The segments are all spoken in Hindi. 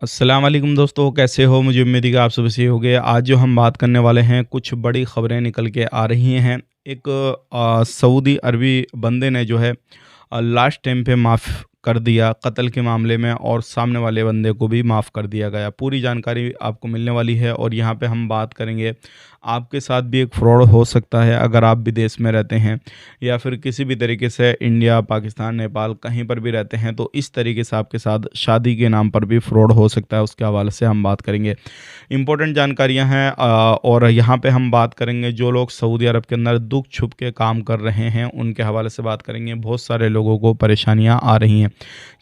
अस्सलाम वालेकुम दोस्तों, कैसे हो? मुझे उम्मीद है कि आप सब सही होंगे। आज जो हम बात करने वाले हैं, कुछ बड़ी खबरें निकल के आ रही हैं। एक सऊदी अरबी बंदे ने जो है लास्ट टाइम पे माफ़ कर दिया कत्ल के मामले में, और सामने वाले बंदे को भी माफ़ कर दिया गया। पूरी जानकारी आपको मिलने वाली है और यहाँ पे हम बात करेंगे। आपके साथ भी एक फ्रॉड हो सकता है अगर आप विदेश में रहते हैं या फिर किसी भी तरीके से इंडिया, पाकिस्तान, नेपाल कहीं पर भी रहते हैं, तो इस तरीके से आपके साथ शादी के नाम पर भी फ्रॉड हो सकता है। उसके हवाले से हम बात करेंगे। इंपॉर्टेंट जानकारियां हैं और यहाँ पे हम बात करेंगे जो लोग सऊदी अरब के अंदर दुख छुप के काम कर रहे हैं उनके हवाले से बात करेंगे। बहुत सारे लोगों को परेशानियां आ रही हैं।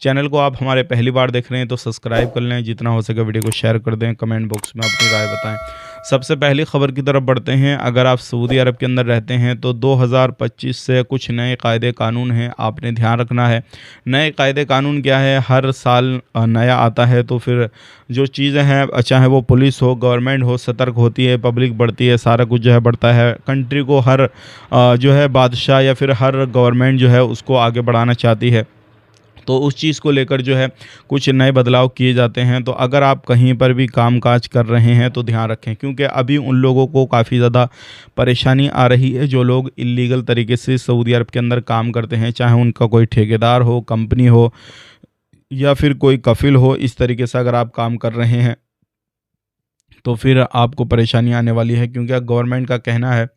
चैनल को आप हमारे पहली बार देख रहे हैं तो सब्सक्राइब कर लें, जितना हो सके वीडियो को शेयर कर दें, कमेंट बॉक्स में अपनी राय बताएं। सबसे पहली खबर की तरफ बढ़ते हैं। अगर आप सऊदी अरब के अंदर रहते हैं तो 2025 से कुछ नए कायदे कानून हैं, आपने ध्यान रखना है। नए कायदे कानून क्या है? हर साल नया आता है, तो फिर जो चीज़ें हैं, चाहे वो पुलिस हो, गवर्नमेंट हो, सतर्क होती है, पब्लिक बढ़ती है, सारा कुछ जो है बढ़ता है। कंट्री को हर जो है बादशाह या फिर हर गवर्नमेंट जो है उसको आगे बढ़ाना चाहती है, तो उस चीज़ को लेकर जो है कुछ नए बदलाव किए जाते हैं। तो अगर आप कहीं पर भी कामकाज कर रहे हैं तो ध्यान रखें, क्योंकि अभी उन लोगों को काफ़ी ज़्यादा परेशानी आ रही है जो लोग इलीगल तरीके से सऊदी अरब के अंदर काम करते हैं, चाहे उनका कोई ठेकेदार हो, कंपनी हो या फिर कोई कफिल हो। इस तरीके से अगर आप काम कर रहे हैं तो फिर आपको परेशानी आने वाली है, क्योंकि गवर्नमेंट का कहना है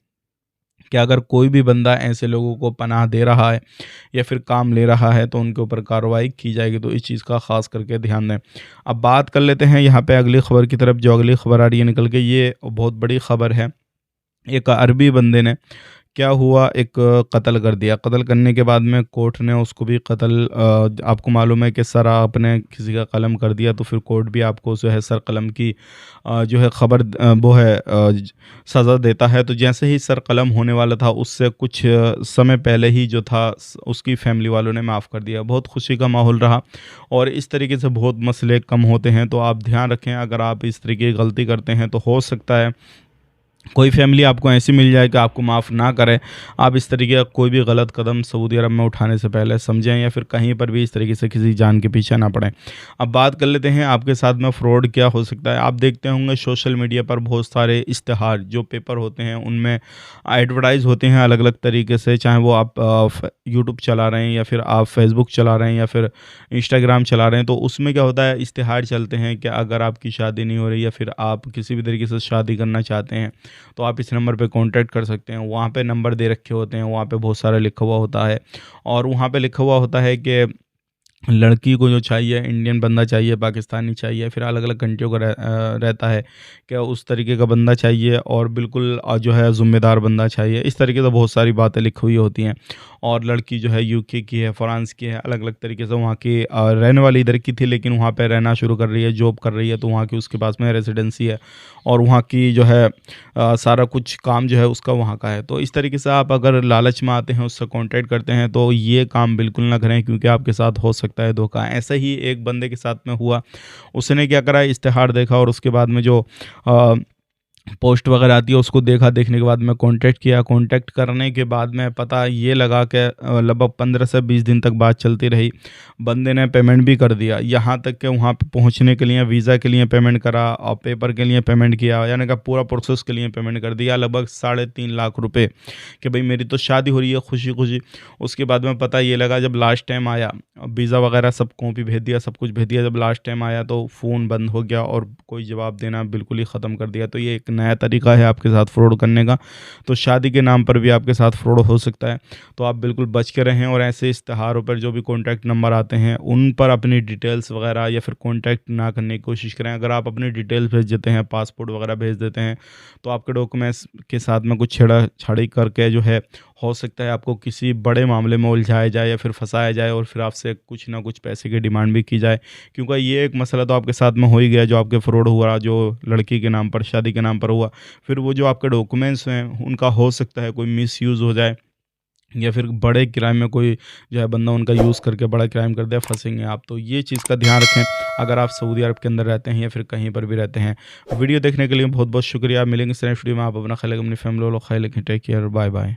कि अगर कोई भी बंदा ऐसे लोगों को पनाह दे रहा है या फिर काम ले रहा है तो उनके ऊपर कार्रवाई की जाएगी। तो इस चीज़ का ख़ास करके ध्यान दें। अब बात कर लेते हैं यहाँ पे अगली खबर की तरफ। जो अगली खबर आ रही है निकल के, ये बहुत बड़ी खबर है। एक अरबी बंदे ने क्या हुआ, एक कत्ल कर दिया। कत्ल करने के बाद में कोर्ट ने उसको भी कत्ल, आपको मालूम है कि सर आपने किसी का कलम कर दिया तो फिर कोर्ट भी आपको जो है सर कलम की जो है खबर वो है सज़ा देता है। तो जैसे ही सर कलम होने वाला था उससे कुछ समय पहले ही जो था उसकी फैमिली वालों ने माफ़ कर दिया। बहुत खुशी का माहौल रहा और इस तरीके से बहुत मसले कम होते हैं। तो आप ध्यान रखें, अगर आप इस तरीके की गलती करते हैं तो हो सकता है कोई फैमिली आपको ऐसी मिल जाए कि आपको माफ़ ना करे। आप इस तरीके का कोई भी गलत कदम सऊदी अरब में उठाने से पहले समझें या फिर कहीं पर भी इस तरीके से किसी जान के पीछे ना पड़ें। अब बात कर लेते हैं आपके साथ में फ्रॉड क्या हो सकता है। आप देखते होंगे सोशल मीडिया पर बहुत सारे इश्तिहार जो पेपर होते हैं उनमें एडवर्टाइज़ होते हैं अलग अलग तरीके से, चाहे वो आप यूट्यूब चला रहे हैं या फिर आप फेसबुक चला रहे हैं या फिर इंस्टाग्राम चला रहे हैं। तो उसमें क्या होता है, इश्तिहार चलते हैं कि अगर आपकी शादी नहीं हो रही या फिर आप किसी भी तरीके से शादी करना चाहते हैं तो आप इस नंबर पे कांटेक्ट कर सकते हैं। वहाँ पे नंबर दे रखे होते हैं, वहाँ पे बहुत सारा लिखा हुआ होता है और वहाँ पे लिखा हुआ होता है कि लड़की को जो चाहिए इंडियन बंदा चाहिए, पाकिस्तानी चाहिए, फिर अलग अलग कंट्रियों का रहता है कि उस तरीके का बंदा चाहिए और बिल्कुल जो है ज़िम्मेदार बंदा चाहिए। इस तरीके से बहुत सारी बातें लिखी हुई होती हैं। और लड़की जो है यूके की है, फ्रांस की है, अलग अलग तरीके से वहाँ की रहने वाली इधर की थी लेकिन वहाँ पे रहना शुरू कर रही है, जॉब कर रही है, तो वहाँ की उसके पास में रेजिडेंसी है और वहाँ की जो है सारा कुछ काम जो है उसका वहाँ का है। तो इस तरीके से आप अगर लालच में आते हैं, उससे कॉन्टैक्ट करते हैं तो ये काम बिल्कुल ना करें, क्योंकि आपके साथ हो सकता है धोखा। ऐसा ही एक बंदे के साथ में हुआ। उसने क्या करा, इश्तिहार देखा और उसके बाद में जो अ, पोस्ट वगैरह आती है उसको देखा। देखने के बाद मैं कांटेक्ट किया। कांटेक्ट करने के बाद में पता ये लगा कि लगभग 15 से 20 दिन तक बात चलती रही। बंदे ने पेमेंट भी कर दिया, यहाँ तक कि वहाँ पे पहुँचने के लिए वीज़ा के लिए पेमेंट करा और पेपर के लिए पेमेंट किया, यानी कि पूरा प्रोसेस के लिए पेमेंट कर दिया लगभग 3.5 लाख रुपए कि भाई मेरी तो शादी हो रही है खुशी खुशी। उसके बाद में पता ये लगा जब लास्ट टाइम आया, वीज़ा वगैरह सब कॉपी भेज दिया, सब कुछ भेज दिया, जब लास्ट टाइम आया तो फ़ोन बंद हो गया और कोई जवाब देना बिल्कुल ही ख़त्म कर दिया। तो ये एक नया तरीका है आपके साथ फ्रॉड करने का। तो शादी के नाम पर भी आपके साथ फ्रॉड हो सकता है, तो आप बिल्कुल बच के रहें। और ऐसे इश्तिहारों पर जो भी कॉन्टैक्ट नंबर आते हैं उन पर अपनी डिटेल्स वगैरह या फिर कॉन्टैक्ट ना करने की कोशिश करें। अगर आप अपनी डिटेल्स भेज देते हैं, पासपोर्ट वगैरह भेज देते हैं, तो आपके डॉक्यूमेंट्स के साथ में कुछ छेड़ा-छाड़ी करके जो है हो सकता है आपको किसी बड़े मामले में उलझाया जाए या फिर फंसाया जाए और फिर आपसे कुछ ना कुछ पैसे की डिमांड भी की जाए। क्योंकि ये एक मसला तो आपके साथ में हो ही गया, जो आपके फ्रॉड हुआ, जो लड़की के नाम पर, शादी के नाम पर हुआ। फिर वो जो आपके डॉक्यूमेंट्स हैं उनका हो सकता है कोई मिसयूज़ हो जाए या फिर बड़े क्राइम में कोई जो है बंदा उनका यूज़ करके बड़ा क्राइम कर दे, फंसेंगे आप। तो ये चीज़ का ध्यान रखें अगर आप सऊदी अरब के अंदर रहते हैं या फिर कहीं पर भी रहते हैं। वीडियो देखने के लिए बहुत बहुत शुक्रिया। मिलेंगे नेक्स्ट वीडियो में। आप अपना ख्याल रखें, अपनी फैमिली वालों का ख्याल रखें। Take care, bye bye.